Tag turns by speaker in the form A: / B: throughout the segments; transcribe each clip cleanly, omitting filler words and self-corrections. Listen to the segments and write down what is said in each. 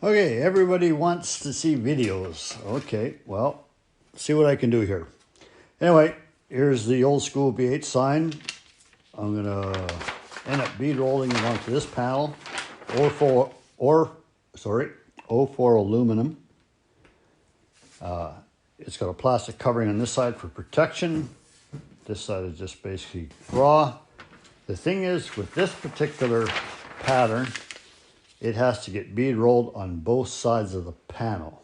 A: Okay, everybody wants to see videos. Okay, well, see what I can do here. Anyway, here's the old school B8 sign. I'm gonna end up bead rolling it onto this panel, O4 aluminum. It's got a plastic covering on this side for protection. This side is just basically raw. The thing is, with this particular pattern, it has to get bead rolled on both sides of the panel.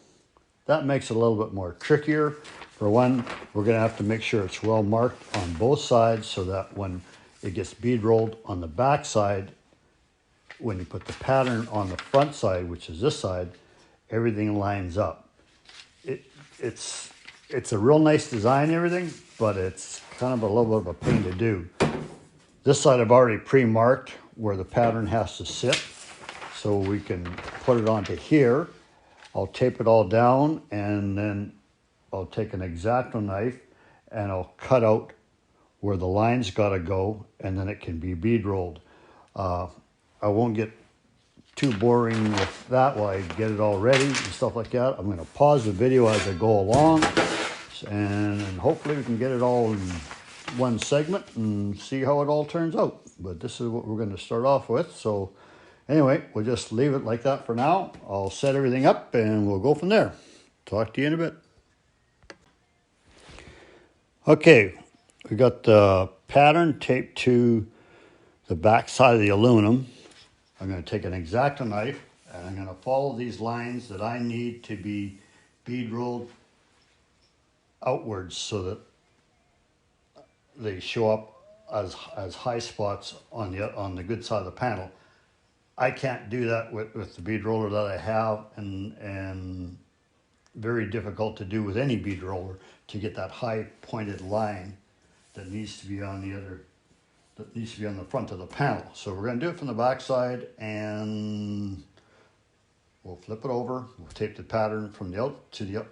A: That makes it a little bit more trickier. For one, we're gonna have to make sure it's well marked on both sides so that when it gets bead rolled on the back side, when you put the pattern on the front side, which is this side, everything lines up. It's a real nice design and everything, but it's kind of a little bit of a pain to do. This side I've already pre-marked where the pattern has to sit, so we can put it onto here. I'll tape it all down, and then I'll take an X-Acto knife and I'll cut out where the lines gotta go, and then it can be bead rolled. I won't get too boring with that while I get it all ready and stuff like that. I'm gonna pause the video as I go along, and hopefully we can get it all in one segment and see how it all turns out. But this is what we're gonna start off with. So anyway, we'll just leave it like that for now. I'll set everything up and we'll go from there. Talk to you in a bit. Okay, we got the pattern taped to the back side of the aluminum. I'm going to take an X-Acto knife and I'm going to follow these lines that I need to be bead rolled outwards so that they show up as high spots on the good side of the panel. I can't do that with the bead roller that I have, and very difficult to do with any bead roller, to get that high pointed line that needs to be on the front of the panel. So we're going to do it from the back side, and we'll flip it over. We'll tape the pattern from the out to the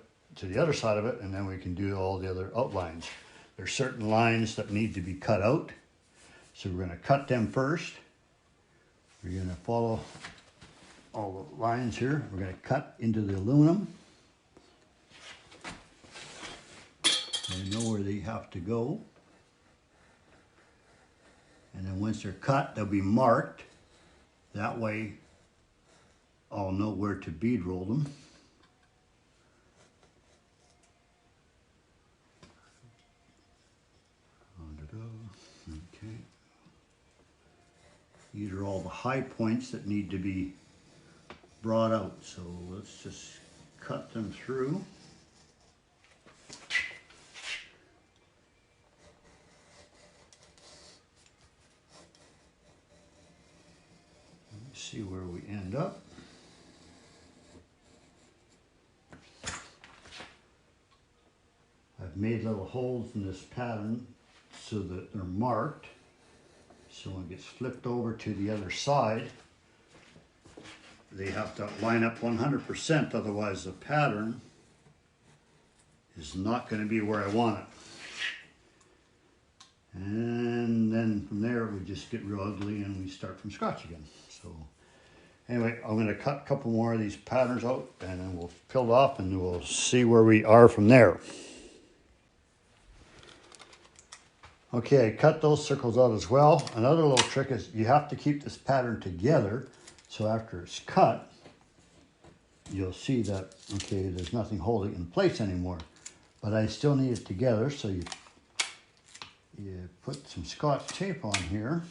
A: other side of it, and then we can do all the other outlines. There's certain lines that need to be cut out, so we're going to cut them first. We're going to follow all the lines here. We're going to cut into the aluminum. They know where they have to go. And then once they're cut, they'll be marked. That way, I'll know where to bead roll them. Okay. These are all the high points that need to be brought out. So let's just cut them through. See where we end up. I've made little holes in this pattern so that they're marked. So when it gets flipped over to the other side, they have to line up 100%, otherwise the pattern is not going to be where I want it. And then from there we just get real ugly and we start from scratch again. So anyway, I'm going to cut a couple more of these patterns out, and then we'll peel it off and we'll see where we are from there. Okay, I cut those circles out as well. Another little trick is you have to keep this pattern together, so after it's cut, you'll see that, okay, there's nothing holding it in place anymore. But I still need it together, so you put some Scotch tape on here.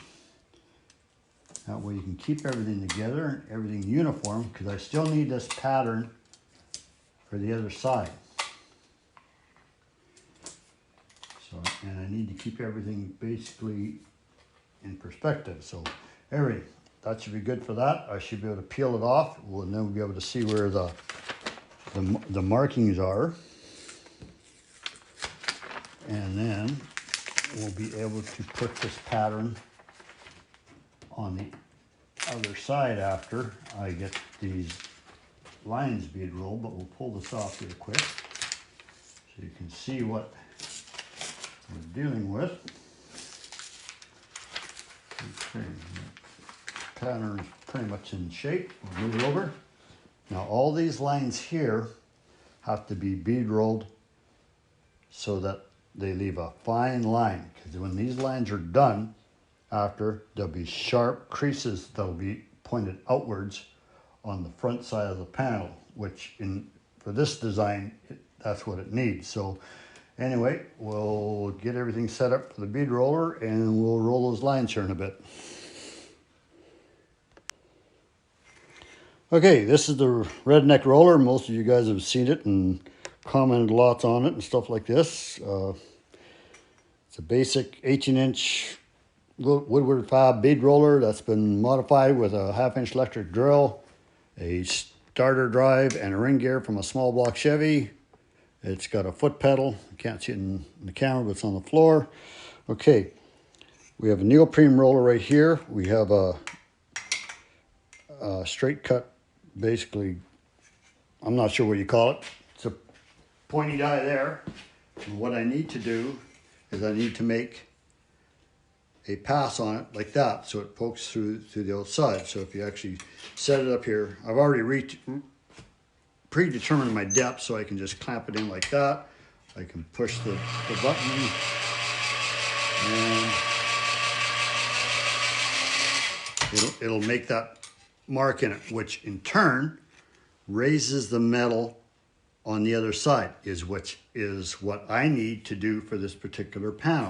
A: That way you can keep everything together and everything uniform, because I still need this pattern for the other side. So, and I need to keep everything basically in perspective. So anyway, that should be good for that. I should be able to peel it off. And then we'll be able to see where the markings are. And then we'll be able to put this pattern on the other side after I get these lines bead rolled. But we'll pull this off real quick so you can see what we're dealing with. Okay, the pattern is pretty much in shape. We'll move it over. Now all these lines here have to be bead rolled so that they leave a fine line, because when these lines are done after, there'll be sharp creases that'll be pointed outwards on the front side of the panel, which for this design, that's what it needs. So anyway, we'll get everything set up for the bead roller and we'll roll those lines here in a bit. Okay, this is the redneck roller. Most of you guys have seen it and commented lots on it and stuff like this. It's a basic 18-inch Woodward Fab bead roller that's been modified with a 1/2-inch electric drill, a starter drive, and a ring gear from a small block Chevy. It's got a foot pedal. You can't see it in the camera, but it's on the floor. Okay, we have a neoprene roller right here. We have a straight cut, basically, I'm not sure what you call it. It's a pointy die there. And what I need to do is I need to make a pass on it like that, so it pokes through the outside. So if you actually set it up here, I've already predetermined my depth, so I can just clamp it in like that. I can push the button and it'll make that mark in it, which in turn raises the metal on the other side, which is what I need to do for this particular panel.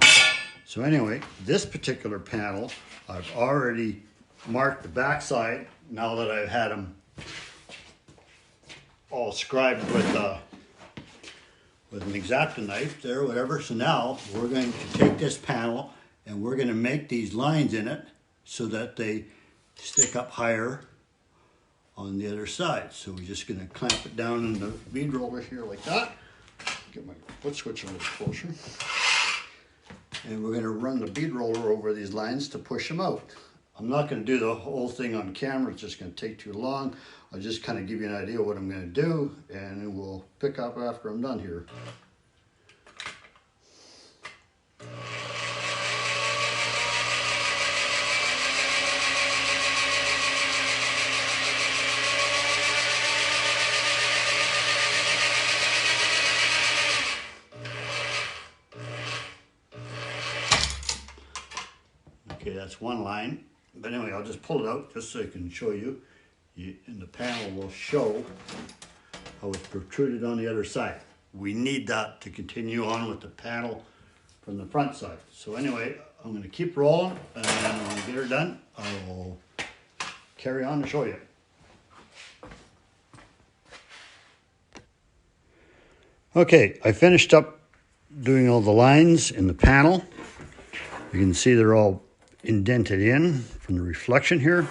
A: So anyway, this particular panel, I've already marked the back side now that I've had them all scribed with an X-Acto knife there, whatever. So now we're going to take this panel and we're going to make these lines in it so that they stick up higher on the other side. So we're just going to clamp it down in the bead roller here like that. Get my foot switch a little closer. And we're going to run the bead roller over these lines to push them out. I'm not going to do the whole thing on camera. It's just going to take too long. I'll just kind of give you an idea of what I'm going to do, and then we'll pick up after I'm done here. Okay, that's one line. But anyway, I'll just pull it out just so I can show you. And the panel will show how it's protruded on the other side. We need that to continue on with the panel from the front side. So anyway, I'm going to keep rolling, and when I get her done, I'll carry on to show you. Okay, I finished up doing all the lines in the panel. You can see they're all indented in from the reflection here.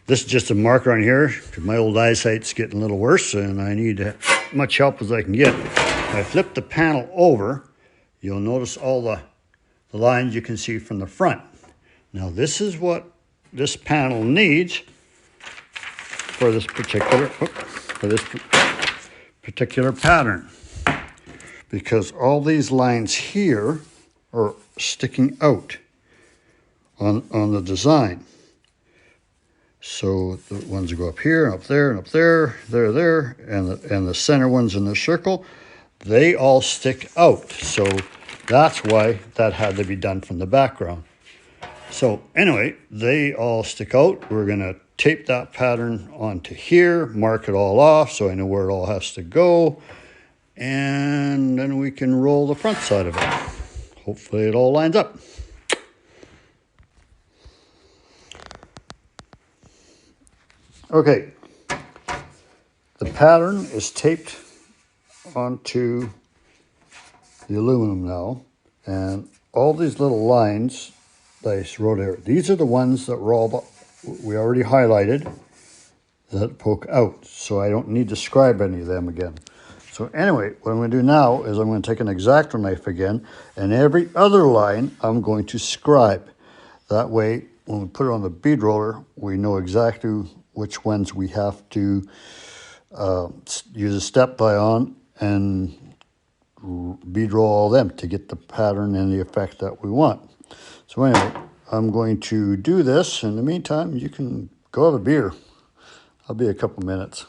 A: This is just a marker on here because my old eyesight's getting a little worse and I need as much help as I can get. If I flip the panel over, you'll notice all the lines you can see from the front. Now this is what this panel needs for this particular pattern, because all these lines here are sticking out on the design. So the ones that go up here, up there, and up there, there, and the center ones in the circle, they all stick out. So that's why that had to be done from the background. So anyway, they all stick out. We're going to tape that pattern onto here, mark it all off so I know where it all has to go, and then we can roll the front side of it. Hopefully it all lines up. Okay, the pattern is taped onto the aluminum now, and all these little lines that I wrote here, these are the ones that we already highlighted that poke out, so I don't need to scribe any of them again. So anyway, what I'm going to do now is I'm going to take an X-Acto knife again, and every other line I'm going to scribe. That way, when we put it on the bead roller, we know exactly which ones we have to use a step die on and bead roll all them to get the pattern and the effect that we want. So anyway, I'm going to do this. In the meantime, you can go have a beer. I'll be a couple minutes.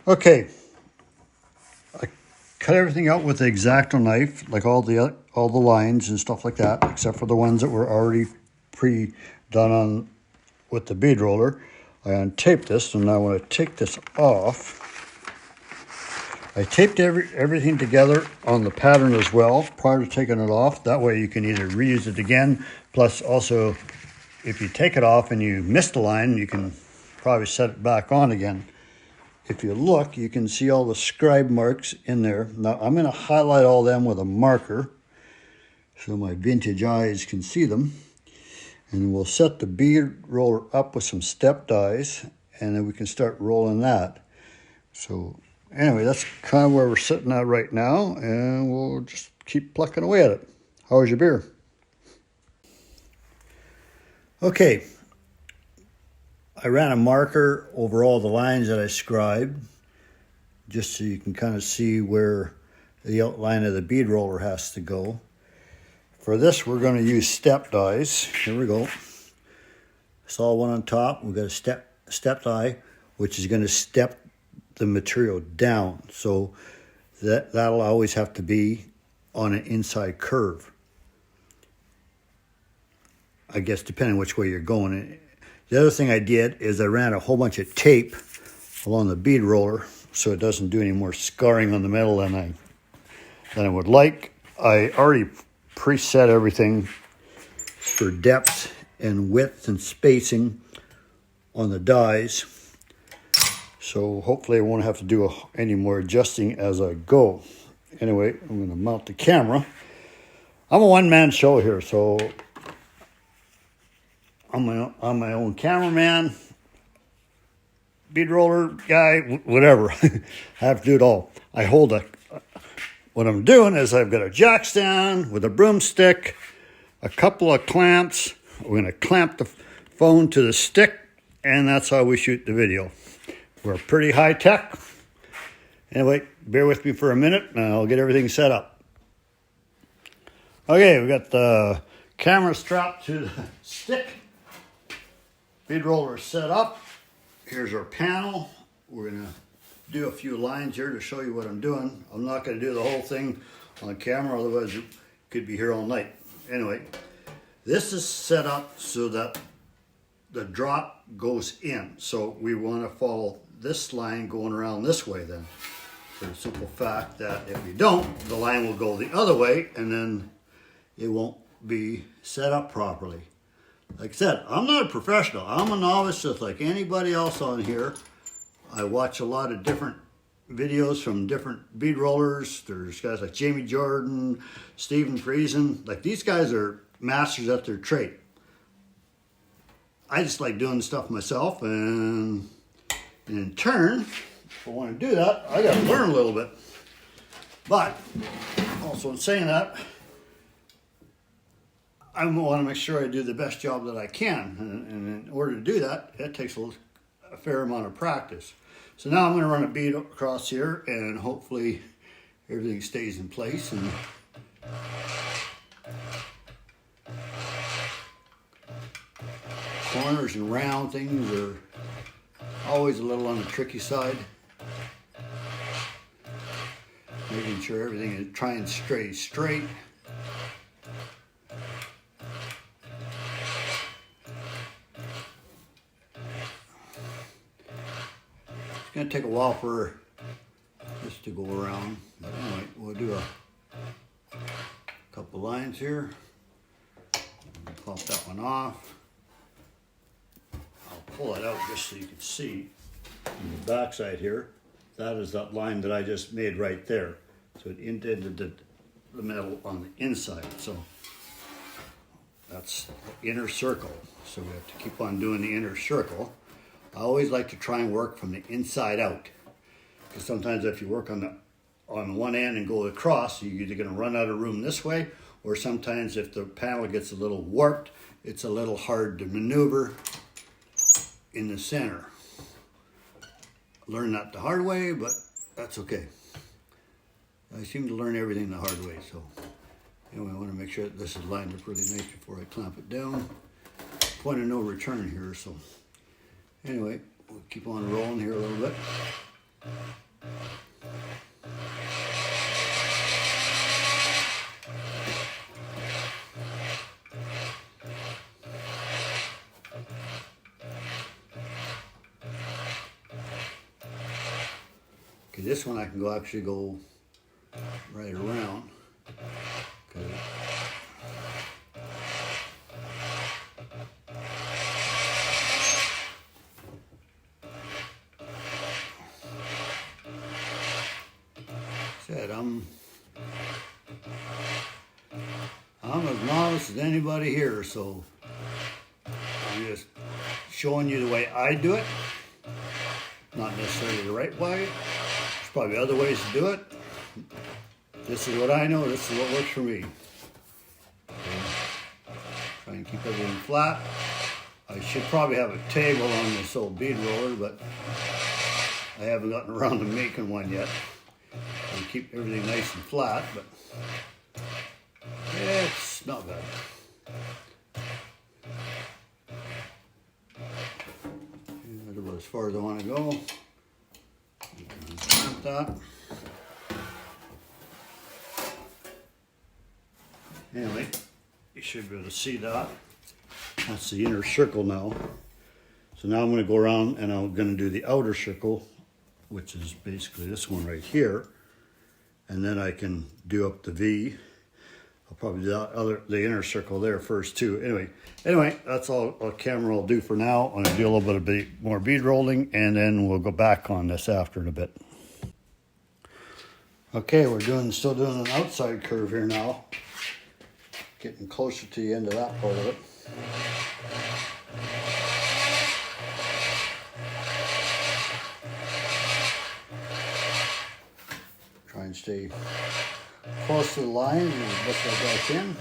A: Okay, I cut everything out with the X-Acto knife, like all the lines and stuff like that, except for the ones that were already pre-done on with the bead roller. I untaped this, and now when I take this off, I taped everything together on the pattern as well prior to taking it off. That way you can either reuse it again, plus also if you take it off and you miss the line, you can probably set it back on again. If you look, you can see all the scribe marks in there. Now I'm going to highlight all them with a marker so my vintage eyes can see them. And we'll set the bead roller up with some step dies, and then we can start rolling that. So anyway, that's kind of where we're sitting at right now, and we'll just keep plucking away at it. How's your beer? Okay, I ran a marker over all the lines that I scribed, just so you can kind of see where the outline of the bead roller has to go. For this, we're going to use step dies. Here we go. Saw one on top. We've got a step die, which is going to step the material down. So that'll always have to be on an inside curve, I guess, depending which way you're going. The other thing I did is I ran a whole bunch of tape along the bead roller so it doesn't do any more scarring on the metal than I would like. I already preset everything for depth and width and spacing on the dies, so hopefully I won't have to do any more adjusting as I go. Anyway, I'm going to mount the camera. I'm a one-man show here, so I'm my own cameraman, bead roller guy, whatever. I have to do it all. What I'm doing is I've got a jack stand with a broomstick, a couple of clamps. We're going to clamp the phone to the stick, and that's how we shoot the video. We're pretty high tech. Anyway, bear with me for a minute, and I'll get everything set up. Okay, we got the camera strapped to the stick. Bead roller set up. Here's our panel. We're going to do a few lines here to show you what I'm doing. I'm not going to do the whole thing on camera, otherwise you could be here all night. Anyway, this is set up so that the drop goes in. So we want to follow this line going around this way then. For the simple fact that if you don't, the line will go the other way and then it won't be set up properly. Like I said, I'm not a professional. I'm a novice just like anybody else on here. I watch a lot of different videos from different bead rollers. There's guys like Jamie Jordan, Stephen Friesen. Like, these guys are masters at their trade. I just like doing stuff myself, and in turn, if I want to do that, I got to learn a little bit. But also in saying that, I want to make sure I do the best job that I can. And in order to do that, it takes a fair amount of practice. So now I'm going to run a bead across here, and hopefully everything stays in place. And corners and round things are always a little on the tricky side. Making sure everything is trying to stay straight. It's going to take a while for this to go around, but anyway, we'll do a couple lines here. Pop that one off. I'll pull it out just so you can see on the back side here. That is that line that I just made right there. So it indented the metal on the inside. So that's the inner circle. So we have to keep on doing the inner circle. I always like to try and work from the inside out, because sometimes if you work on one end and go across, you're either going to run out of room this way, or sometimes if the panel gets a little warped, it's a little hard to maneuver in the center. Learned that the hard way, but that's okay. I seem to learn everything the hard way, so anyway, I want to make sure that this is lined up really nice before I clamp it down. Point of no return here, so anyway, we'll keep on rolling here a little bit. Okay, this one I can actually go right around. Okay. Said I'm as novice as anybody here, so I'm just showing you the way I do it. Not necessarily the right way. There's probably other ways to do it. This is what I know. This is what works for me. Okay. Try and keep everything flat. I should probably have a table on this old bead roller, but I haven't gotten around to making one yet. I keep everything nice and flat, but it's not bad. That's about as far as I want to go. You can clamp that. Anyway, you should be able to see that. That's the inner circle now. So now I'm going to go around and I'm going to do the outer circle, which is basically this one right here. And then I can do up the V. I'll probably do the inner circle there first too. Anyway, that's all a camera will do for now. I'm going to do a little bit more bead rolling, and then we'll go back on this after in a bit. Okay, we're still doing an outside curve here now. Getting closer to the end of that part of it. Try and stay close to the line as best I can.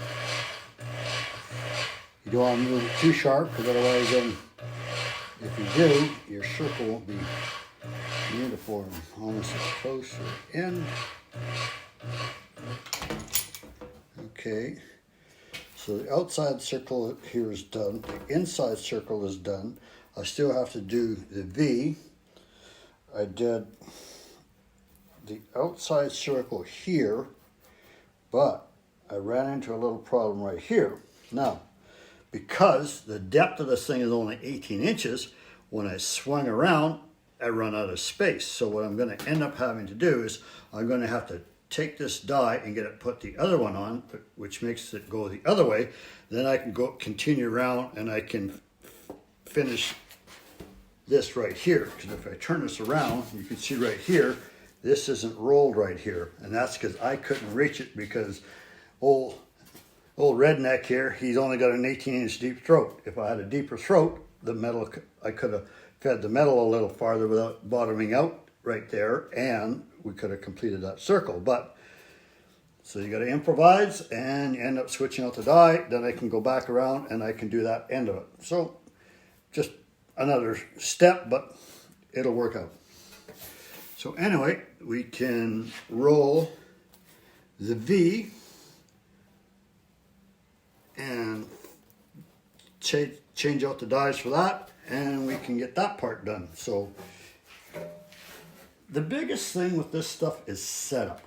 A: You don't want to move it too sharp, because otherwise then, if you do, your circle won't be uniform. Almost as close to the end. Okay. So the outside circle here is done. The inside circle is done. I still have to do the V. I did the outside circle here, but I ran into a little problem right here. Now, because the depth of this thing is only 18 inches, when I swung around, I run out of space. So what I'm going to end up having to do is I'm going to have to take this die and get it put the other one on, which makes it go the other way. Then I can continue around and I can finish this right here. Because if I turn this around, you can see right here, this isn't rolled right here. And that's because I couldn't reach it, because old redneck here, he's only got an 18-inch deep throat. If I had a deeper throat, the metal, I could have fed the metal a little farther without bottoming out right there, and we could have completed that circle. But so you got to improvise, and you end up switching out the die. Then I can go back around and I can do that end of it. So just another step, but it'll work out. So anyway, we can roll the V and change out the dies for that, and we can get that part done. So the biggest thing with this stuff is setup.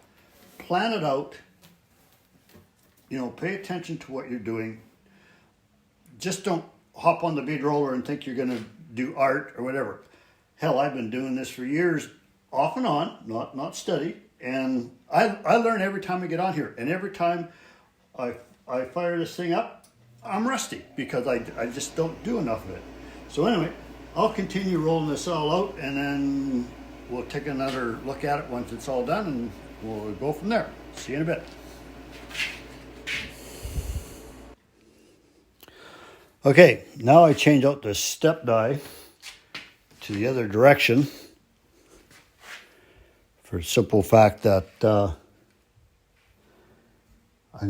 A: Plan it out. You know, pay attention to what you're doing. Just don't hop on the bead roller and think you're going to do art or whatever. Hell, I've been doing this for years, off and on, not steady. And I learn every time I get on here. And every time I fire this thing up, I'm rusty, because I just don't do enough of it. So anyway, I'll continue rolling this all out, and then we'll take another look at it once it's all done, and we'll go from there. See you in a bit. Okay, now I change out the step die to the other direction, for the simple fact that I'm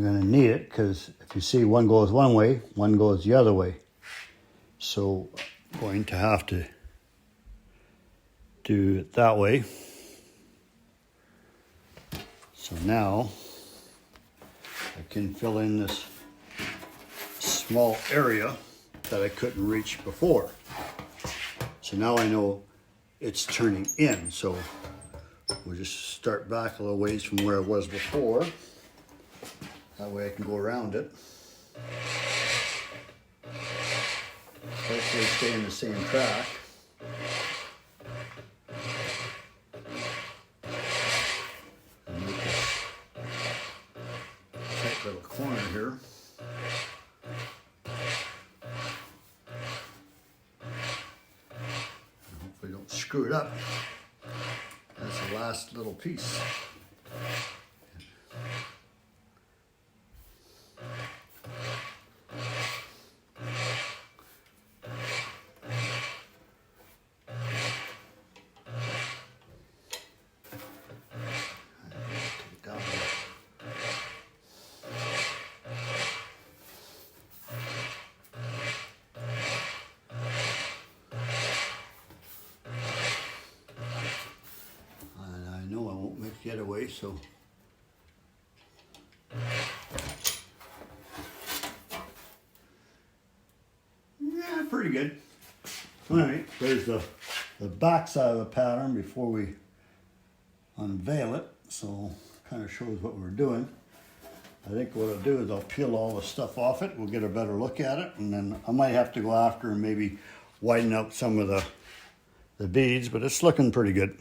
A: going to need it, because if you see, one goes one way, one goes the other way. So I'm going to have to do it that way. So now I can fill in this small area that I couldn't reach before. So now I know it's turning in. So We'll just start back a little ways from where it was before. That way I can go around it. Hopefully stay in the same track. And make a tight little corner here. And hopefully don't screw it up. That's the last little piece. Getaway, so yeah, pretty good. All right, there's the back side of the pattern before we unveil it, so kind of shows what we're doing. I think what I'll do is I'll peel all the stuff off it. We'll get a better look at it, and then I might have to go after and maybe widen out some of the beads, but it's looking pretty good.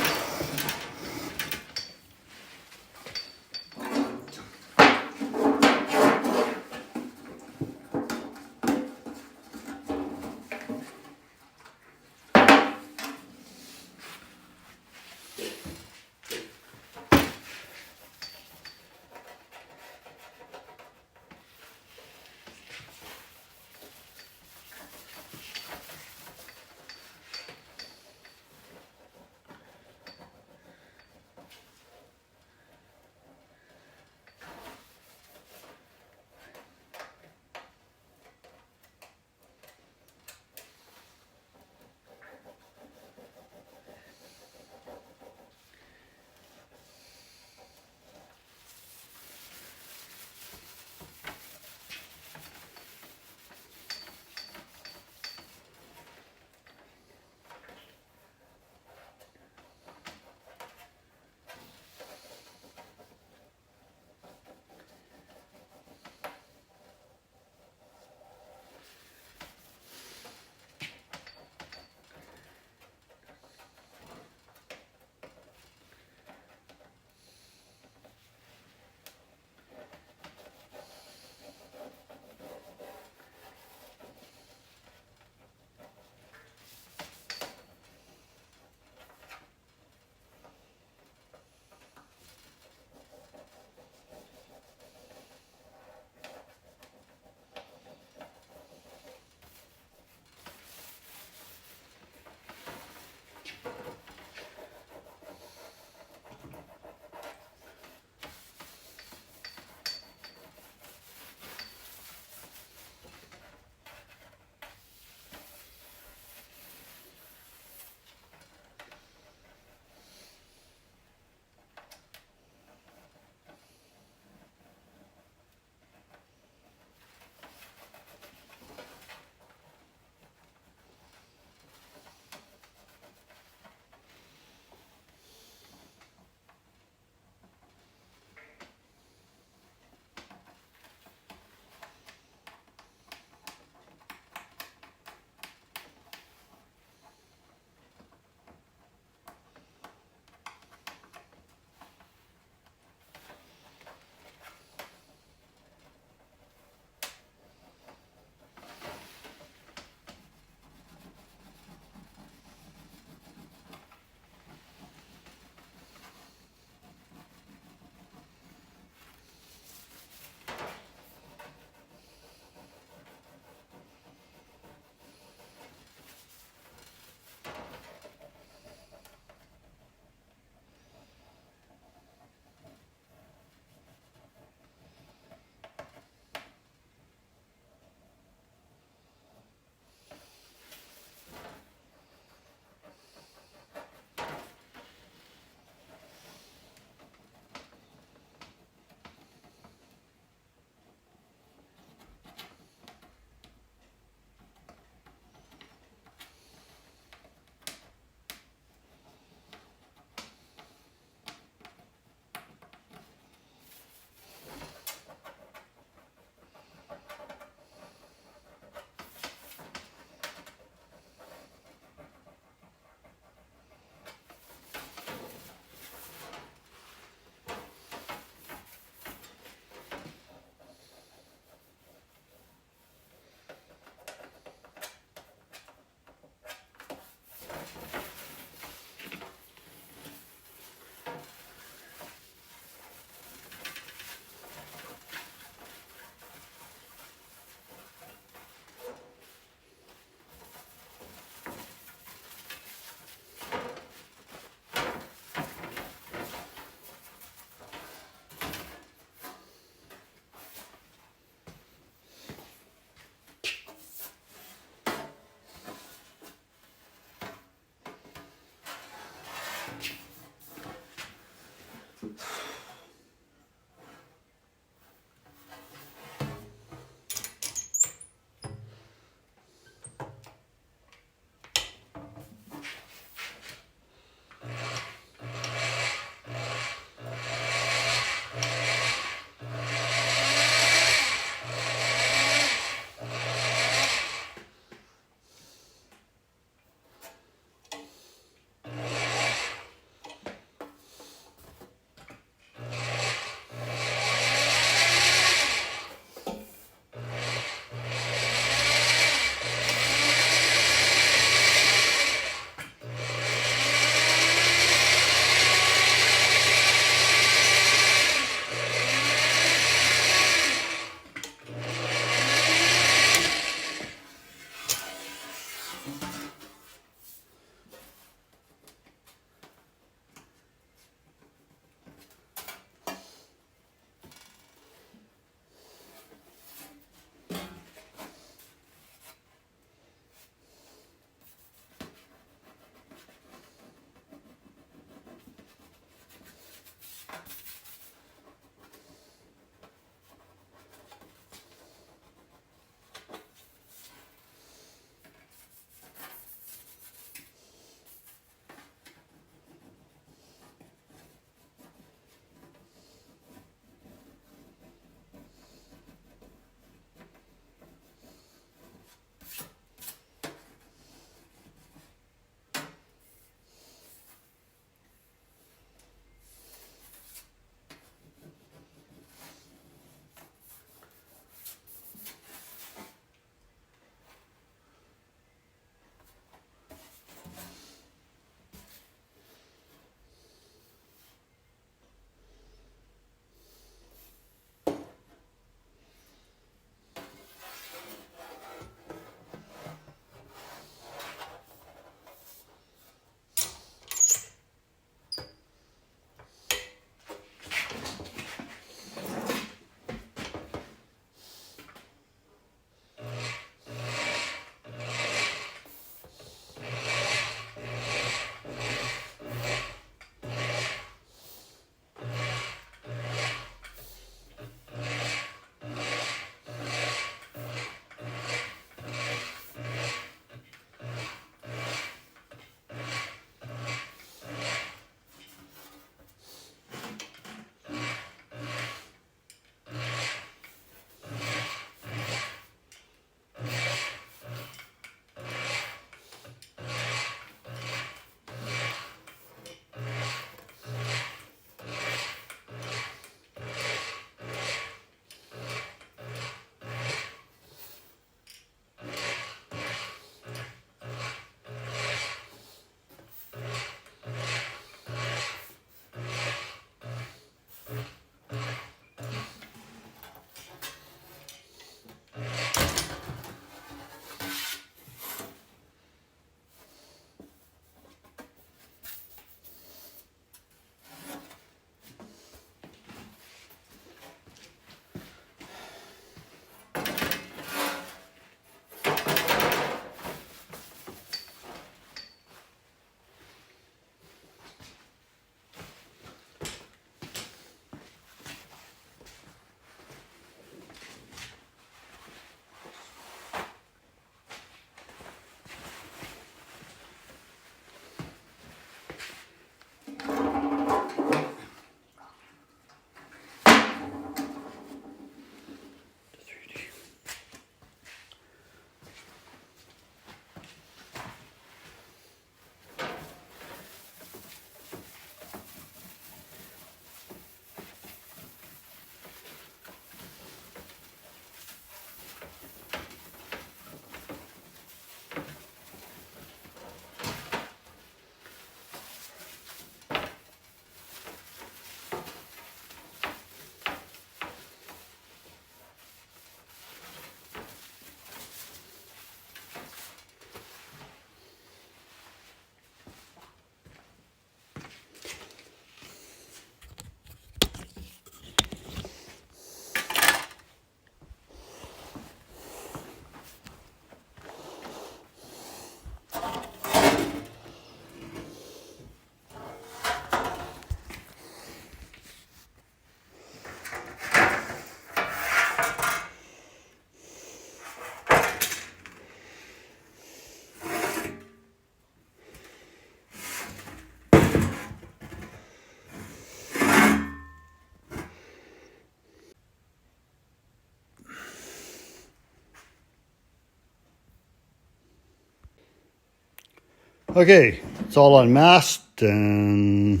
A: Okay, it's all unmasked and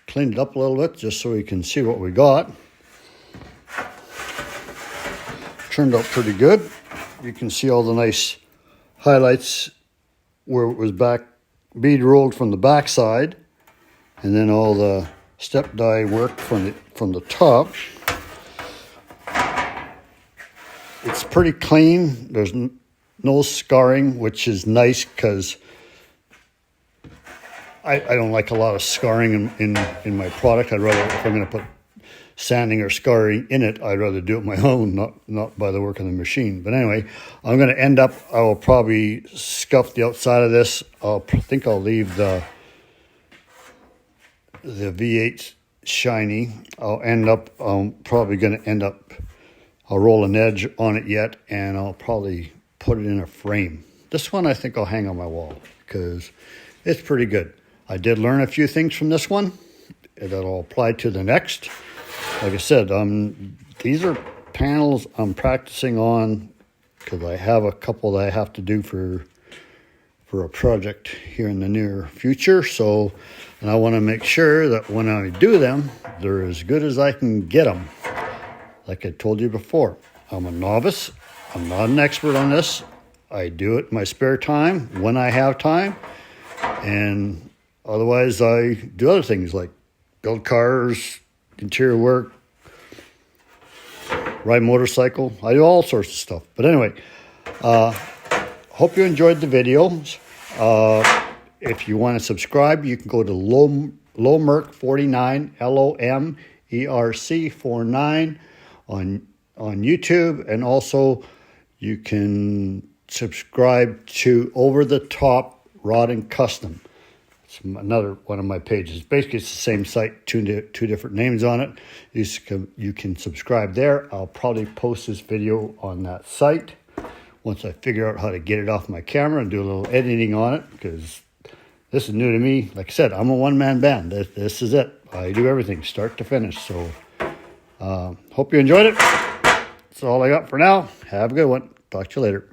A: cleaned it up a little bit just so we can see what we got. Turned out pretty good. You can see all the nice highlights where it was bead rolled from the back side, and then all the step die work from the top. It's pretty clean. There's no scarring, which is nice because I don't like a lot of scarring in my product. I'd rather, if I'm going to put sanding or scarring in it, I'd rather do it my own, not by the work of the machine. But anyway, I'm going to end up, I will probably scuff the outside of this. I think I'll leave the V8 shiny. I'm probably going to end up, I'll roll an edge on it yet, and I'll probably put it in a frame. This one I think I'll hang on my wall because it's pretty good. I did learn a few things from this one that I'll apply to the next. Like I said, these are panels I'm practicing on because I have a couple that I have to do for a project here in the near future. So, and I want to make sure that when I do them, they're as good as I can get them. Like I told you before, I'm a novice. I'm not an expert on this. I do it in my spare time when I have time. And otherwise, I do other things like build cars, interior work, ride motorcycle. I do all sorts of stuff. But anyway, hope you enjoyed the videos. If you want to subscribe, you can go to Lomerc49, LOMERC49 on YouTube, and also you can subscribe to Over the Top Rod and Custom. It's another one of my pages. Basically, it's the same site, two different names on it. You can subscribe there. I'll probably post this video on that site once I figure out how to get it off my camera and do a little editing on it, because this is new to me. Like I said, I'm a one-man band. This is it. I do everything start to finish. So hope you enjoyed it. That's all I got for now. Have a good one. Talk to you later.